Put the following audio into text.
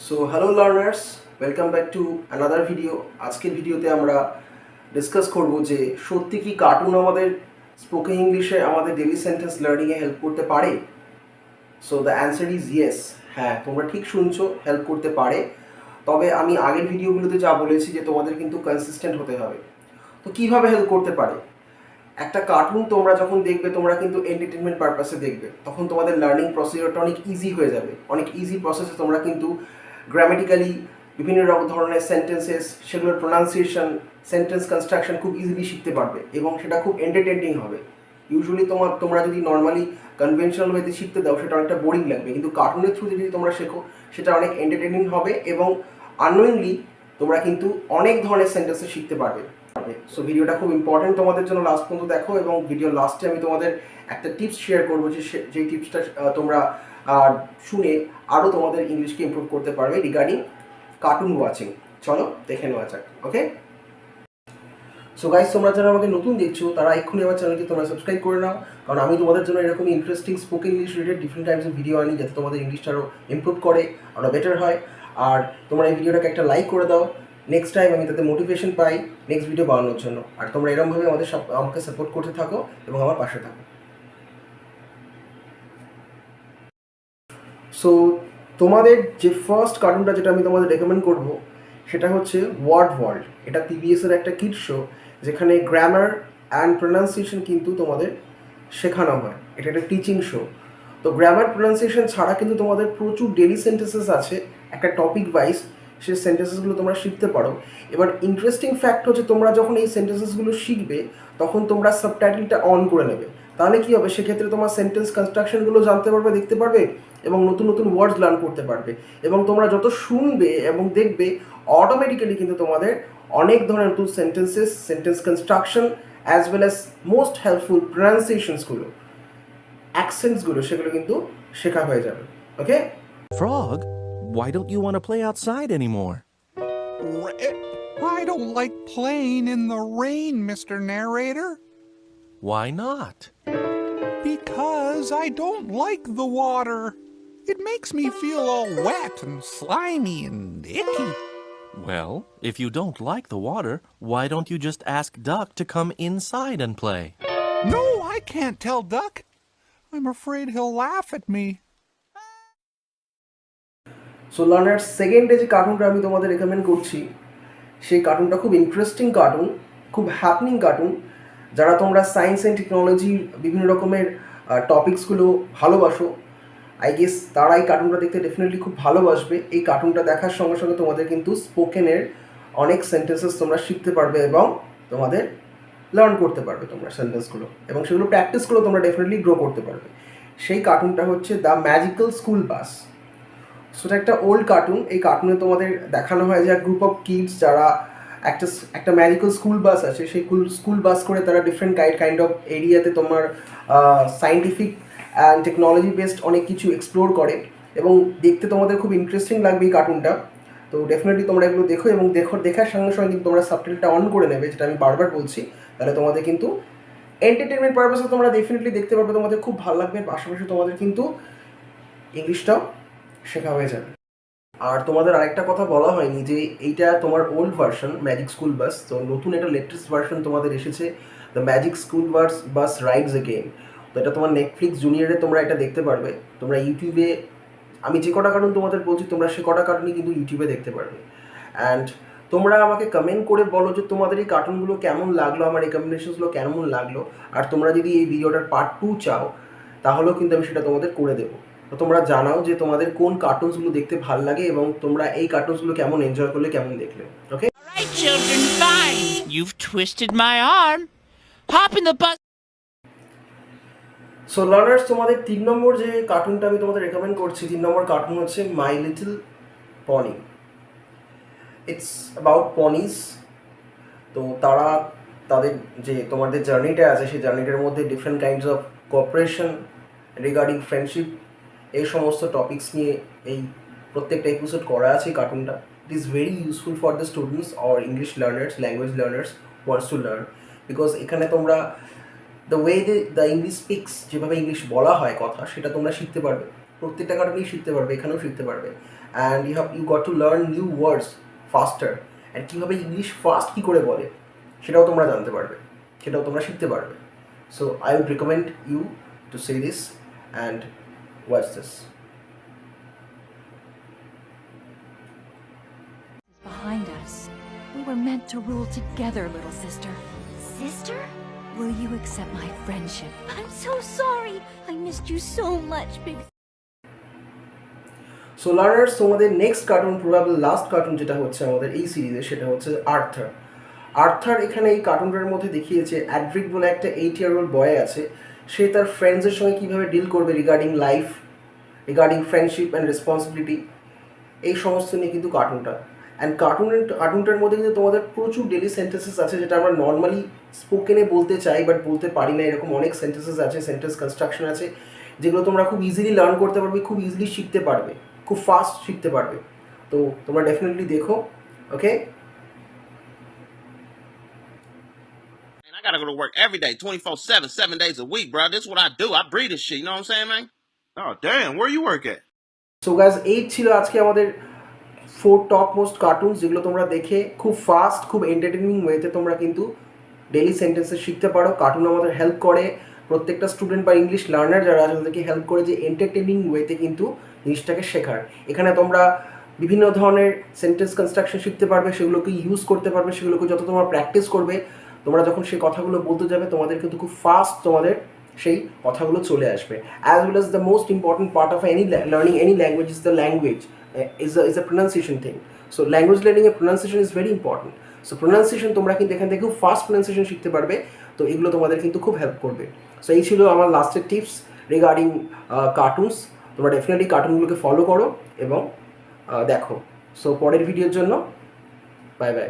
Hello learners, welcome back to another video. আজকের ভিডিওতে আমরা ডিসকাস করব যে সত্যি কি কার্টুন আমাদের স্পোকেন ইংলিশে আমাদের ডেইলি সেন্টেন্স লার্নিং এ হেল্প করতে পারে? So the answer is yes. হ্যাঁ, তোমরা ঠিক শুনছো, হেল্প করতে পারে। তবে আমি আগের ভিডিওগুলোতে যা বলেছি যে তোমাদের কিন্তু কনসিস্টেন্ট হতে হবে। তো কিভাবে হেল্প করতে পারে? একটা কার্টুন তোমরা যখন দেখবে, তোমরা কিন্তু এন্টারটেনমেন্ট পারপাসে দেখবে, তখন তোমাদের লার্নিং প্রসিডিওরটা অনেক ইজি হয়ে যাবে। অনেক ইজি প্রসেসে তোমরা কিন্তু গ্রামেটিক্যালি বিভিন্ন ধরনের সেন্টেন্সেস, সেগুলোর প্রোনাউন্সিয়েশন, সেন্টেন্স কনস্ট্রাকশন খুব ইজিলি শিখতে পারবে এবং সেটা খুব এন্টারটেইনিং হবে। ইউজুয়ালি তোমরা যদি নর্মালি কনভেনশনাল ওয়েতে শিখতে দাও, সেটা অনেকটা বোরিং লাগবে, কিন্তু কার্টুনের থ্রুতে যদি তোমরা শেখো, সেটা অনেক এন্টারটেইনিং হবে এবং আননোয়িংলি তোমরা কিন্তু অনেক ধরনের সেন্টেন্সে শিখতে পারবে। সো ভিডিওটা খুব ইম্পর্টেন্ট তোমাদের জন্য, লাস্ট পর্যন্ত দেখো। এবং ভিডিওর লাস্টে আমি তোমাদের একটা টিপস শেয়ার করবো, যে টিপসটা তোমরা শুনে আরও তোমাদের ইংলিশকে ইমপ্রুভ করতে পারবে রিগার্ডিং কার্টুন ওয়াচিং। চলো দেখে নেওয়া যাক। ওকে, সো গাইস, তোমরা যারা আমাকে নতুন দেখছো তারা এক্ষুনি আমার চ্যানেলটি তোমরা সাবস্ক্রাইব করে নাও, কারণ আমি তোমাদের জন্য এরকম interesting spoken English related different টাইপসের ভিডিও আনি, যাতে তোমাদের ইংলিশটা আরও ইমপ্রুভ করে, আরও বেটার হয়। আর তোমরা এই ভিডিওটাকে একটা লাইক করে দাও, নেক্সট টাইম আমি তাতে মোটিভেশন পাই নেক্সট ভিডিও বানানোর জন্য। আর তোমরা এরকমভাবে আমাকে সাপোর্ট করতে থাকো এবং আমার পাশে থাকো। সো তোমাদের যে ফার্স্ট কার্টুনটা যেটা আমি তোমাদের রেকমেন্ড করবো, সেটা হচ্ছে ওয়ার্ড ওয়ার্ল্ড। এটা পিবিএসের একটা কিডস শো, যেখানে গ্রামার অ্যান্ড প্রোনাউন্সিয়েশন কিন্তু তোমাদের শেখানো হয়। এটা একটা টিচিং শো। তো গ্রামার প্রোনাউন্সিয়েশন ছাড়া কিন্তু তোমাদের প্রচুর ডেলি সেন্টেন্সেস আছে একটা টপিক ওয়াইজ, সেই সেন্টেন্সেসগুলো তোমরা শিখতে পারো। এবার ইন্টারেস্টিং ফ্যাক্ট হচ্ছে, তোমরা যখন এই সেন্টেন্সেসগুলো শিখবে, তখন তোমরা সাবটাইটেলটা অন করে নেবে। তাহলে কী হবে, সেক্ষেত্রে তোমার সেন্টেন্স কনস্ট্রাকশনগুলো জানতে পারবে, দেখতে পারবে এবং নতুন নতুন ওয়ার্ডস লার্ন করতে পারবে। এবং তোমরা যত শুনবে এবং দেখবে, অটোমেটিক্যালি কিন্তু তোমাদের অনেক ধরনের নতুন sentence construction as well as most helpful প্রোনাউন্সিয়েশনসগুলো, অ্যাকসেন্টসগুলো, সেগুলো কিন্তু শেখা হয়ে যাবে। Okay? Frog, why don't you want to play outside anymore? I don't like playing in the rain, Mr. Narrator. Why not? Because I don't like the water. It makes me feel all wet and slimy and icky. Well, if you don't like the water, why don't you just ask Duck to come inside and play? No, I can't tell Duck. I'm afraid he'll laugh at me. So learner, সেকেন্ডে যে কার্টুনটা আমি তোমাদের recommend করছি, সেই কার্টুনটা খুব interesting cartoon, খুব happening cartoon. যারা তোমরা সায়েন্স অ্যান্ড টেকনোলজির বিভিন্ন রকমের টপিকসগুলো ভালোবাসো, আই গেস তারা এই কার্টুনটা দেখতে ডেফিনেটলি খুব ভালোবাসবে। এই কার্টুনটা দেখার সঙ্গে সঙ্গে তোমাদের কিন্তু স্পোকেনের অনেক সেন্টেন্সেস তোমরা শিখতে পারবে এবং তোমাদের লার্ন করতে পারবে তোমরা সেন্টেন্সগুলো, এবং সেগুলো প্র্যাকটিস করে তোমরা ডেফিনেটলি গ্রো করতে পারবে। সেই কার্টুনটা হচ্ছে দ্য ম্যাজিক্যাল স্কুল বাস। সেটা একটা ওল্ড কার্টুন। এই কার্টুনে তোমাদের দেখানো হয় যে গ্রুপ অফ কিডস, যারা একটা ম্যাজিক্যাল স্কুল বাস আছে, সেই স্কুল বাস করে তারা ডিফারেন্ট কাইন্ড অফ এরিয়াতে তোমার সায়েন্টিফিক অ্যান্ড টেকনোলজি বেসড অনেক কিছু এক্সপ্লোর করে, এবং দেখতে তোমাদের খুব ইন্টারেস্টিং লাগবে এই কার্টুনটা। তো ডেফিনেটলি তোমরা এগুলো দেখো, এবং দেখার সঙ্গে সঙ্গে কিন্তু তোমরা সাবটাইটেলটা অন করে নেবে, যেটা আমি বারবার বলছি। তাহলে তোমাদের কিন্তু এন্টারটেনমেন্ট পারপাসে তোমরা ডেফিনেটলি দেখতে পারবে, তোমাদের খুব ভালো লাগবে, পাশাপাশি তোমাদের কিন্তু ইংলিশটাও শেখা হয়ে যাবে। আর তোমাদের আরেকটা কথা বলা হয়নি, যে এইটা তোমার old version magic school bus. তো নতুন একটা লেটেস্ট ভার্সন তোমাদের এসেছে, the magic school bus rides again. তো এটা তোমার নেটফ্লিক্স জুনিয়রে তোমরা এটা দেখতে পারবে। তোমরা ইউটিউবে, আমি যে কটা কার্টুন তোমাদের বলছি, তোমরা সে কটা কার্টুনই কিন্তু ইউটিউবে দেখতে পারবে। অ্যান্ড তোমরা আমাকে কমেন্ট করে বলো যে তোমাদের এই কার্টুনগুলো কেমন লাগলো, আমার রেকমেন্ডেশনসগুলো কেমন লাগলো। আর তোমরা যদি এই ভিডিওটার পার্ট 2 চাও, তাহলেও কিন্তু আমি সেটা তোমাদের করে দেবো। তো তোমরা জানাও যে তোমাদের কোন কার্টুনসগুলো দেখতে ভালো লাগে এবং তোমরা এই কার্টুনসগুলো কেমন এনজয় করলে, কেমন দেখলে। ওকে? Right, children, fine. You've twisted my arm. Hop in the bus. So learners, তোমাদের 3 নম্বর যে কার্টুনটা আমি তোমাদের রেকমেন্ড করছি, 3 নম্বর কার্টুন হচ্ছে My Little Pony. It's about ponies. তো তারা তাদের যে তোমাদের জার্নিটা আছে, সেই জার্নিটার মধ্যে different kinds of cooperation regarding friendship, এই সমস্ত টপিকস নিয়ে এই প্রত্যেকটা এপিসোড করা আছে এই কার্টুনটা। It is very useful for the students or English learners, language learners wants to learn, because এখানে তোমরা the way the English speaks, যেভাবে ইংলিশ বলা হয় কথা, সেটা তোমরা শিখতে পারবে। প্রত্যেকটা কার্টুনেই শিখতে পারবে, এখানেও শিখতে পারবে। And you got to learn new words faster, অ্যান্ড কীভাবে ইংলিশ ফাস্ট কী করে বলে সেটাও তোমরা জানতে পারবে, সেটাও তোমরা শিখতে পারবে। So I would recommend you to say this and watch this. Behind us. We were meant to rule together, little sister. Sister? Will you accept my friendship? I'm so sorry. I missed you so much, big. So learners, তোমাদের next cartoon, probably last cartoon যেটা হচ্ছে আমাদের এই সিরিজে, সেটা হচ্ছে Arthur. Arthur এখানে এই কার্টুনটার মধ্যে দেখিয়েছে অ্যাড্রিক বলে একটা 8-year-old বয় আছে, সে তার ফ্রেন্ডসের সঙ্গে কীভাবে ডিল করবে regarding life, regarding friendship and responsibility, এই সমস্ত নিয়ে কিন্তু কার্টুনটা। অ্যান্ড কার্টুনটার মধ্যে কিন্তু তোমাদের প্রচুর ডেলি সেন্টেন্সেস আছে যেটা আমরা নর্মালি স্পোকেনে বলতে চাই বাট বলতে পারি না, এরকম অনেক সেন্টেন্সেস আছে, সেন্টেন্স কনস্ট্রাকশন আছে, যেগুলো তোমরা খুব ইজিলি লার্ন করতে পারবে, খুব ইজিলি শিখতে পারবে, খুব ফাস্ট শিখতে পারবে। তো তোমরা ডেফিনেটলি দেখো, ওকে? Man, I gotta go to work every day, 24/7, 7 days a week, bro. This is what I do. I breathe this shit, you know what I'm saying, man? Oh, damn. Where you work at? So guys, এই ছিল আজকে আমাদের 4 top most cartoons, যেগুলো তোমরা দেখে খুব fast, খুব entertaining ওয়েতে তোমরা কিন্তু ডেলি সেন্টেন্সেস শিখতে পারো। কার্টুন আমাদের হেল্প করে, প্রত্যেকটা স্টুডেন্ট বা ইংলিশ লার্নার যারা আছে তাদেরকে হেল্প করে যে এন্টারটেনিং ওয়েতে কিন্তু জিনিসটাকে শেখার। এখানে তোমরা বিভিন্ন ধরনের সেন্টেন্স কনস্ট্রাকশন শিখতে পারবে, সেগুলোকে ইউজ করতে পারবে, সেগুলোকে যত তোমরা প্র্যাকটিস করবে, তোমরা যখন সেই কথাগুলো বলতে যাবে তোমাদের কিন্তু খুব ফাস্ট তোমাদের সেই কথাগুলো চলে আসবে। As well as the most important part of any learning any language is the language, is a pronunciation thing. So language learning and pronunciation is very important. So pronunciation তোমরা কিন্তু এখান থেকে খুব ফাস্ট pronunciation শিখতে পারবে, তো এগুলো তোমাদের কিন্তু খুব হেল্প করবে। সো এই ছিল আমার লাস্টের টিপস রিগার্ডিং কার্টুনস। তোমরা ডেফিনেটলি কার্টুনগুলোকে ফলো করো এবং দেখো। সো পরের ভিডিওর জন্য বাই বাই।